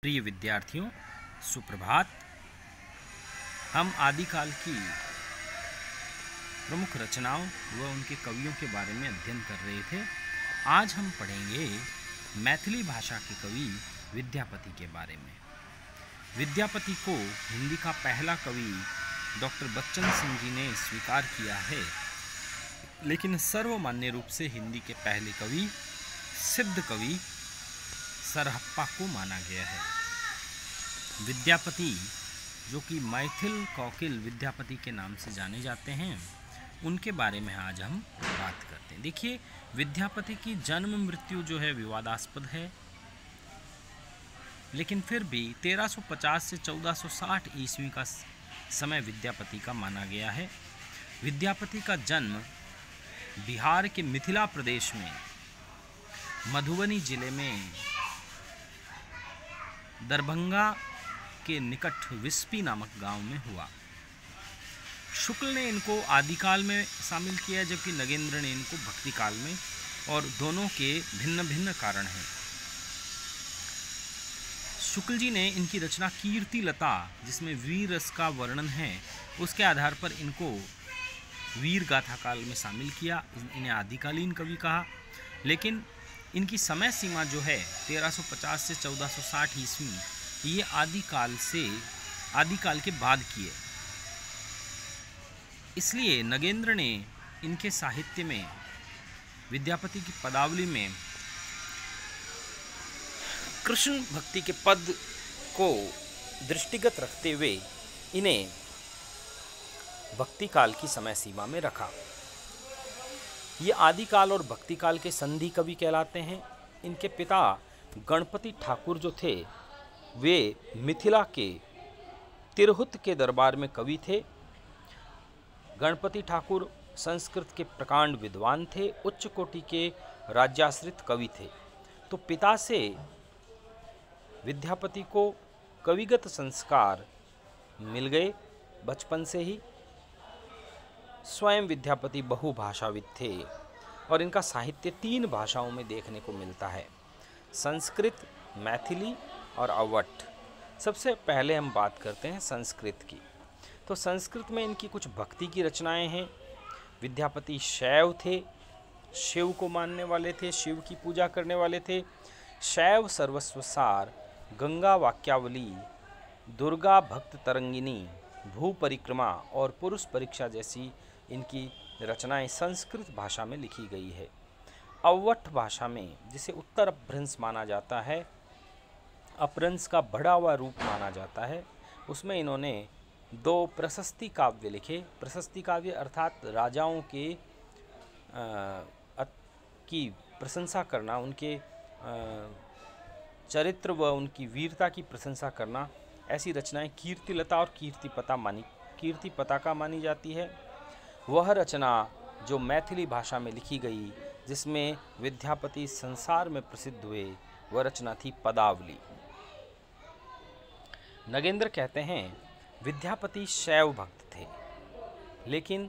प्रिय विद्यार्थियों, सुप्रभात। हम आदिकाल की प्रमुख रचनाओं व उनके कवियों के बारे में अध्ययन कर रहे थे। आज हम पढ़ेंगे मैथिली भाषा के कवि विद्यापति के बारे में। विद्यापति को हिंदी का पहला कवि डॉक्टर बच्चन सिंह जी ने स्वीकार किया है, लेकिन सर्वमान्य रूप से हिंदी के पहले कवि सिद्ध कवि सरहप्पा को माना गया है। विद्यापति, जो कि मैथिल कोकिल विद्यापति के नाम से जाने जाते हैं, उनके बारे में आज हम बात करते हैं। देखिए, विद्यापति की जन्म मृत्यु जो है विवादास्पद है, लेकिन फिर भी 1350 से 1460 ईस्वी का समय विद्यापति का माना गया है। विद्यापति का जन्म बिहार के मिथिला प्रदेश में मधुबनी जिले में दरभंगा के निकट विस्पी नामक गांव में हुआ। शुक्ल ने इनको आदिकाल में शामिल किया, जबकि नगेंद्र ने इनको भक्ति काल में, और दोनों के भिन्न भिन्न कारण हैं। शुक्ल जी ने इनकी रचना कीर्ति लता, जिसमें वीर रस का वर्णन है, उसके आधार पर इनको वीर गाथा काल में शामिल किया। इन्हें आदिकालीन कवि कहा, लेकिन इनकी समय सीमा जो है 1350 से 1460 ईस्वी, ये आदिकाल के बाद की है। इसलिए नगेंद्र ने इनके साहित्य में विद्यापति की पदावली में कृष्ण भक्ति के पद को दृष्टिगत रखते हुए इन्हें भक्ति काल की समय सीमा में रखा। ये आदिकाल और भक्ति काल के संधि कवि कहलाते हैं। इनके पिता गणपति ठाकुर जो थे, वे मिथिला के तिरहुत के दरबार में कवि थे। गणपति ठाकुर संस्कृत के प्रकांड विद्वान थे, उच्च कोटि के राज्याश्रित कवि थे। तो पिता से विद्यापति को कविगत संस्कार मिल गए बचपन से ही। स्वयं विद्यापति बहुभाषाविद थे और इनका साहित्य 3 भाषाओं में देखने को मिलता है, संस्कृत, मैथिली और अवट। सबसे पहले हम बात करते हैं संस्कृत की। तो संस्कृत में इनकी कुछ भक्ति की रचनाएं हैं। विद्यापति शैव थे, शिव को मानने वाले थे, शिव की पूजा करने वाले थे। शैव सर्वस्वसार, गंगा वाक्यावली, दुर्गा भक्त तरंगिनी, भू परिक्रमा और पुरुष परीक्षा जैसी इनकी रचनाएं संस्कृत भाषा में लिखी गई है। अवट भाषा में, जिसे उत्तर अपभ्रंश माना जाता है, अपभ्रंश का बढ़ा हुआ रूप माना जाता है, उसमें इन्होंने 2 प्रशस्ति काव्य लिखे। प्रशस्ति काव्य अर्थात राजाओं के की प्रशंसा करना, उनके चरित्र व उनकी वीरता की प्रशंसा करना। ऐसी रचनाएं कीर्तिलता और कीर्तिपताका मानी जाती है। वह रचना जो मैथिली भाषा में लिखी गई, जिसमें विद्यापति संसार में प्रसिद्ध हुए, वह रचना थी पदावली। नगेंद्र कहते हैं विद्यापति शैव भक्त थे, लेकिन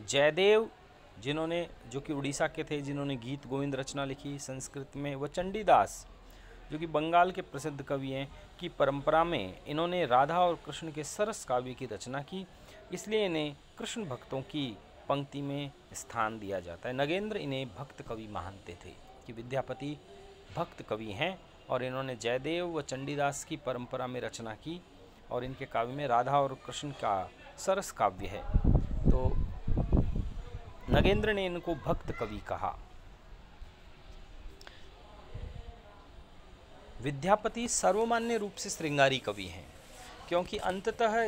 जयदेव, जो कि उड़ीसा के थे, जिन्होंने गीत गोविंद रचना लिखी संस्कृत में, व चंडीदास, जो कि बंगाल के प्रसिद्ध कवि हैं, की परंपरा में इन्होंने राधा और कृष्ण के सरस काव्य की रचना की। इसलिए इन्हें कृष्ण भक्तों की पंक्ति में स्थान दिया जाता है। नगेंद्र इन्हें भक्त कवि मानते थे कि विद्यापति भक्त कवि हैं, और इन्होंने जयदेव व चंडीदास की परंपरा में रचना की, और इनके काव्य में राधा और कृष्ण का सरस काव्य है। तो नगेंद्र ने इनको भक्त कवि कहा। विद्यापति सर्वमान्य रूप से श्रृंगारी कवि हैं, क्योंकि अंततः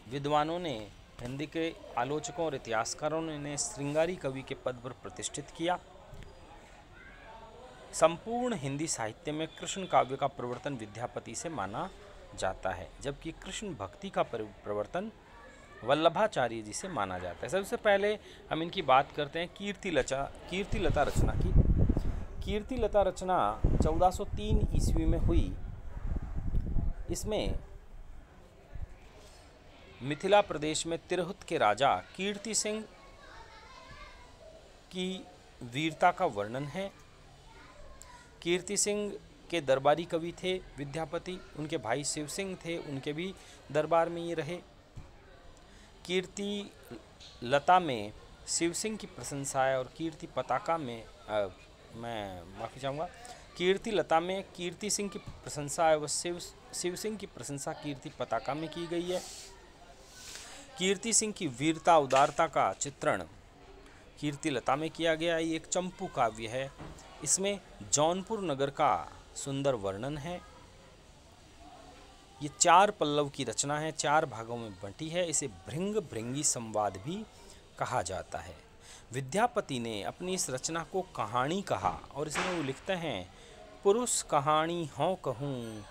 विद्वानों ने, हिंदी के आलोचकों और इतिहासकारों ने इन्हें श्रृंगारी कवि के पद पर प्रतिष्ठित किया। संपूर्ण हिंदी साहित्य में कृष्ण काव्य का प्रवर्तन विद्यापति से माना जाता है, जबकि कृष्ण भक्ति का प्रवर्तन वल्लभाचार्य जी से माना जाता है। सबसे पहले हम इनकी बात करते हैं कीर्तिलता रचना की। कीर्तिलता रचना 1403 ईस्वी में हुई। इसमें मिथिला प्रदेश में तिरहुत के राजा कीर्ति सिंह की वीरता का वर्णन है। कीर्ति सिंह के दरबारी कवि थे विद्यापति, उनके भाई शिव सिंह थे, उनके भी दरबार में ये रहे। कीर्ति लता में शिव सिंह की प्रशंसा है और कीर्ति पताका में मैं माफ़ी चाहूँगा, कीर्ति लता में कीर्ति सिंह की प्रशंसा है व शिव सिंह की प्रशंसा कीर्ति पताका में की गई है। कीर्ति सिंह की वीरता उदारता का चित्रण कीर्ति लता में किया गया। ये एक चंपू काव्य है। इसमें जौनपुर नगर का सुंदर वर्णन है। ये 4 पल्लव की रचना है, 4 भागों में बंटी है। इसे भृंग भृंगी संवाद भी कहा जाता है। विद्यापति ने अपनी इस रचना को कहानी कहा और इसमें वो लिखते हैं, पुरुष कहानी हों कहूँ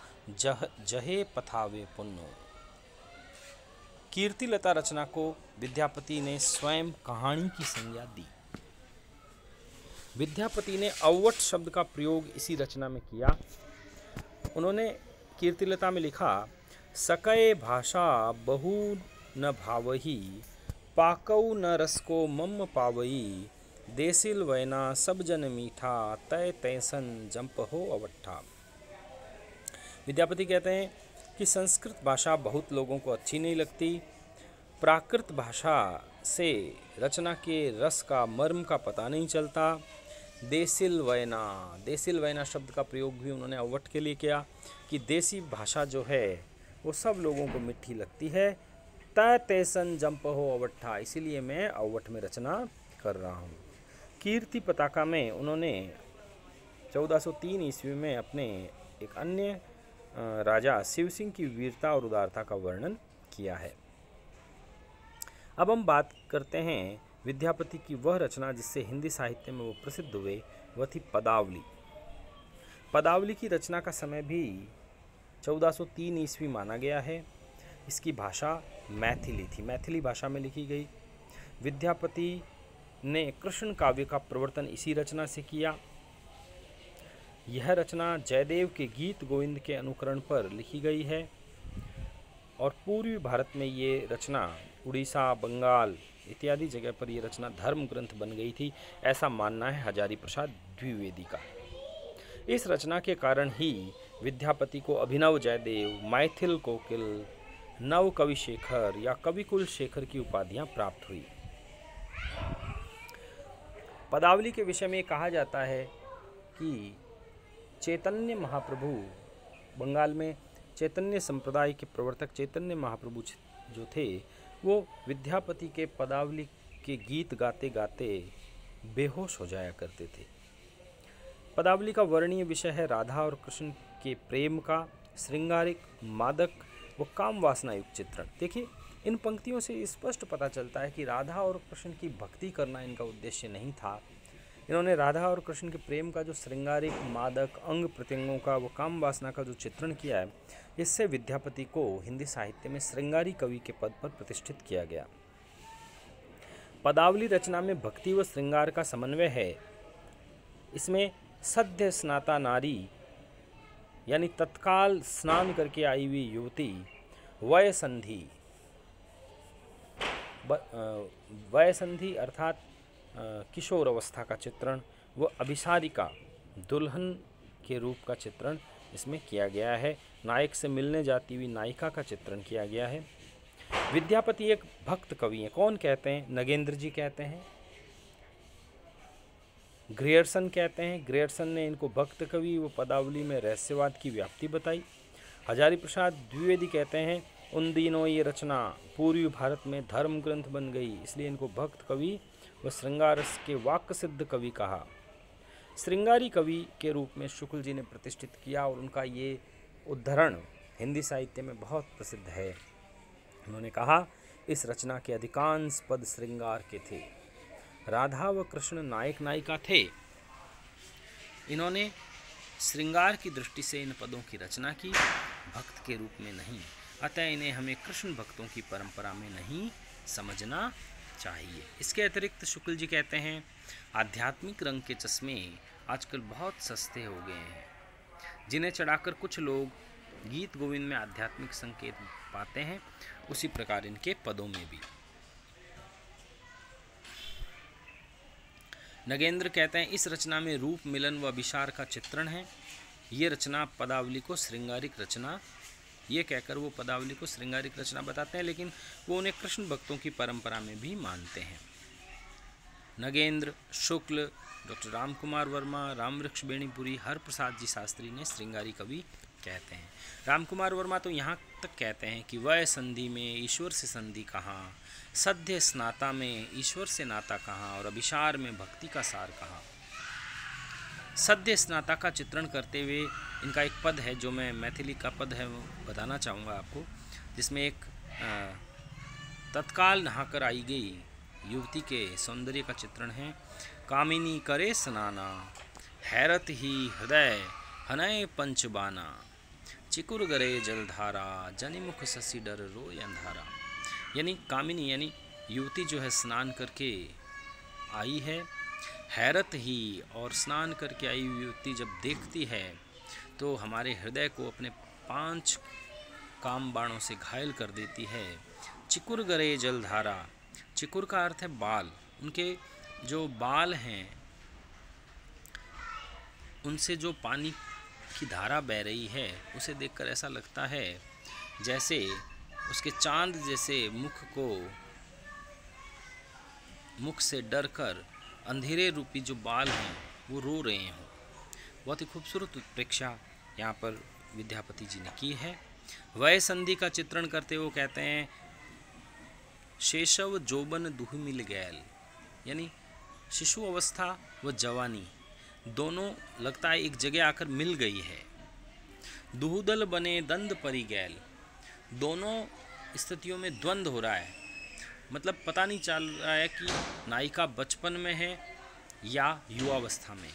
जहे पथावे पुन्नो। कीर्ति लता रचना को विद्यापति ने स्वयं कहानी की संज्ञा दी। विद्यापति ने अवट शब्द का प्रयोग इसी रचना में किया। उन्होंने कीर्तिलता में लिखा, सकय भाषा बहु न भावही, पाकौ न रस को मम पावई, देसिल वैना सब जन मीठा, तय तैसन जंप हो अवट्ठा। विद्यापति कहते हैं कि संस्कृत भाषा बहुत लोगों को अच्छी नहीं लगती। प्राकृत भाषा से रचना के रस का मर्म का पता नहीं चलता। देसिल वैना शब्द का प्रयोग भी उन्होंने अवट के लिए किया कि देसी भाषा जो है वो सब लोगों को मिठी लगती है। तय तैसन जंप हो अवट्ठा, इसीलिए मैं अवट में रचना कर रहा हूँ। कीर्ति पताका में उन्होंने 1403 ईस्वी में अपने एक अन्य राजा शिव सिंह की वीरता और उदारता का वर्णन किया है। अब हम बात करते हैं विद्यापति की वह रचना जिससे हिंदी साहित्य में वो प्रसिद्ध हुए, वह थी पदावली। पदावली की रचना का समय भी 1403 ईस्वी माना गया है। इसकी भाषा मैथिली थी, मैथिली भाषा में लिखी गई। विद्यापति ने कृष्ण काव्य का प्रवर्तन इसी रचना से किया। यह रचना जयदेव के गीत गोविंद के अनुकरण पर लिखी गई है और पूर्वी भारत में ये रचना उड़ीसा, बंगाल इत्यादि जगह पर यह रचना धर्म ग्रंथ बन गई थी, ऐसा मानना है हजारी प्रसाद द्विवेदी का। इस रचना के कारण ही विद्यापति को अभिनव जयदेव, मैथिल कोकिल, नव कवि शेखर या कविकुल शेखर की उपाधियां प्राप्त हुई। पदावली के विषय में कहा जाता है कि चैतन्य महाप्रभु, बंगाल में चैतन्य संप्रदाय के प्रवर्तक चैतन्य महाप्रभु जो थे, वो विद्यापति के पदावली के गीत गाते गाते बेहोश हो जाया करते थे। पदावली का वर्णनीय विषय है राधा और कृष्ण के प्रेम का श्रृंगारिक, मादक व काम वासना युक्त चित्रण। देखिए, इन पंक्तियों से स्पष्ट पता चलता है कि राधा और कृष्ण की भक्ति करना इनका उद्देश्य नहीं था। इन्होंने राधा और कृष्ण के प्रेम का जो श्रृंगारिक, मादक, अंग प्रत्यंगों का व काम वासना का जो चित्रण किया है, इससे विद्यापति को हिंदी साहित्य में श्रृंगारी कवि के पद पर प्रतिष्ठित किया गया। पदावली रचना में भक्ति व श्रृंगार का समन्वय है। इसमें सद्य स्नाता नारी यानी तत्काल स्नान करके आई हुई युवती, वयसंधि अर्थात किशोर अवस्था का चित्रण व अभिसारिका, दुल्हन के रूप का चित्रण इसमें किया गया है। नायक से मिलने जाती हुई नायिका का चित्रण किया गया है। विद्यापति एक भक्त कवि हैं। कौन कहते हैं? नगेंद्र जी कहते हैं, ग्रियर्सन कहते हैं। ग्रियर्सन ने इनको भक्त कवि व पदावली में रहस्यवाद की व्याप्ति बताई। हजारी प्रसाद द्विवेदी कहते हैं, उन दिनों ये रचना पूर्वी भारत में धर्म ग्रंथ बन गई, इसलिए इनको भक्त कवि व श्रृंगार रस के वाक्य सिद्ध कवि कहा। श्रृंगारी कवि के रूप में शुक्ल जी ने प्रतिष्ठित किया और उनका ये उद्धरण हिंदी साहित्य में बहुत प्रसिद्ध है। उन्होंने कहा, इस रचना के अधिकांश पद श्रृंगार के थे। राधा व कृष्ण नायक नायिका थे। इन्होंने श्रृंगार की दृष्टि से इन पदों की रचना की, भक्त के रूप में नहीं। अतः इन्हें हमें कृष्ण भक्तों की परंपरा में नहीं समझना चाहिए। इसके अतिरिक्त शुक्ल जी कहते हैं, आध्यात्मिक रंग के चश्मे आजकल बहुत सस्ते हो गए हैं, जिन्हें चढ़ाकर कुछ लोग गीत गोविंद में आध्यात्मिक संकेत पाते हैं, उसी प्रकार इनके पदों में भी। नगेंद्र कहते हैं, इस रचना में रूप मिलन व अभिसार का चित्रण है। ये रचना पदावली को श्रृंगारिक रचना, ये कहकर वो पदावली को श्रृंगारिक रचना बताते हैं, लेकिन वो उन्हें कृष्ण भक्तों की परंपरा में भी मानते हैं। नगेंद्र शुक्ल, डॉक्टर रामकुमार वर्मा, रामवृक्ष बेनीपुरी, हरप्रसाद जी शास्त्री ने श्रृंगारी कवि कहते हैं। रामकुमार वर्मा तो यहाँ तक कहते हैं कि वह संधि में ईश्वर से संधि कहाँ, सद्य स्नाता में ईश्वर से नाता कहाँ, और अभिसार में भक्ति का सार कहाँ। सद्य स्नाता का चित्रण करते हुए इनका एक पद है, जो मैं मैथिली का पद है वो बताना चाहूँगा आपको, जिसमें एक तत्काल नहाकर आई गई युवती के सौंदर्य का चित्रण है। कामिनी करे स्नाना, हैरत ही हृदय हनय पंचबाना, चिकुर गरे जलधारा, जनिमुख शशि डर रोय अंधारा। यानी कामिनी यानी युवती जो है स्नान करके आई है, हैरत ही, और स्नान करके आई युवती जब देखती है तो हमारे हृदय को अपने 5 काम बाणों से घायल कर देती है। चिकुर गरे जलधारा, चिकुर का अर्थ है बाल, उनके जो बाल हैं उनसे जो पानी की धारा बह रही है उसे देखकर ऐसा लगता है जैसे उसके चांद जैसे मुख से डरकर अंधेरे रूपी जो बाल हैं वो रो रहे हों। बहुत ही खूबसूरत उत्प्रेक्षा यहाँ पर विद्यापति जी ने की है। वय संधि का चित्रण करते हुए कहते हैं शेषव जोबन दुह मिल गैल, यानी शिशु अवस्था व जवानी दोनों लगता है एक जगह आकर मिल गई है। दुहुदल बने दंद परी गैल, दोनों स्थितियों में द्वंद्व हो रहा है, मतलब पता नहीं चल रहा है कि नायिका बचपन में है या युवावस्था में।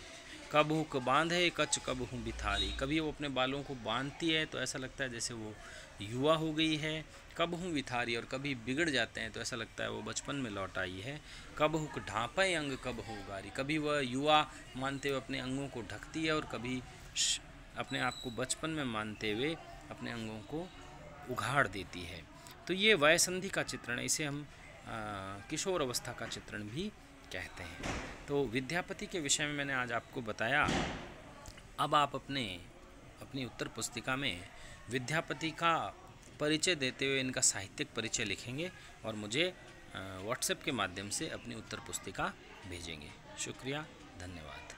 कब हूँ बांधे कच कब हूँ बिथारी, कभी वो अपने बालों को बांधती है तो ऐसा लगता है जैसे वो युवा हो गई है। कब हूँ विथारी, और कभी बिगड़ जाते हैं तो ऐसा लगता है वो बचपन में लौट आई है। कब हूँ ढांपे अंग कब हो उगारी, कभी वह युवा मानते हुए अपने अंगों को ढकती है और कभी अपने आप को बचपन में मानते हुए अपने अंगों को उघाड़ देती है। तो ये वय संधि का चित्रण है, इसे हम किशोर अवस्था का चित्रण भी कहते हैं। तो विद्यापति के विषय में मैंने आज आपको बताया। अब आप अपनी उत्तर पुस्तिका में विद्यापति का परिचय देते हुए इनका साहित्यिक परिचय लिखेंगे और मुझे व्हाट्सएप के माध्यम से अपनी उत्तर पुस्तिका भेजेंगे। शुक्रिया, धन्यवाद।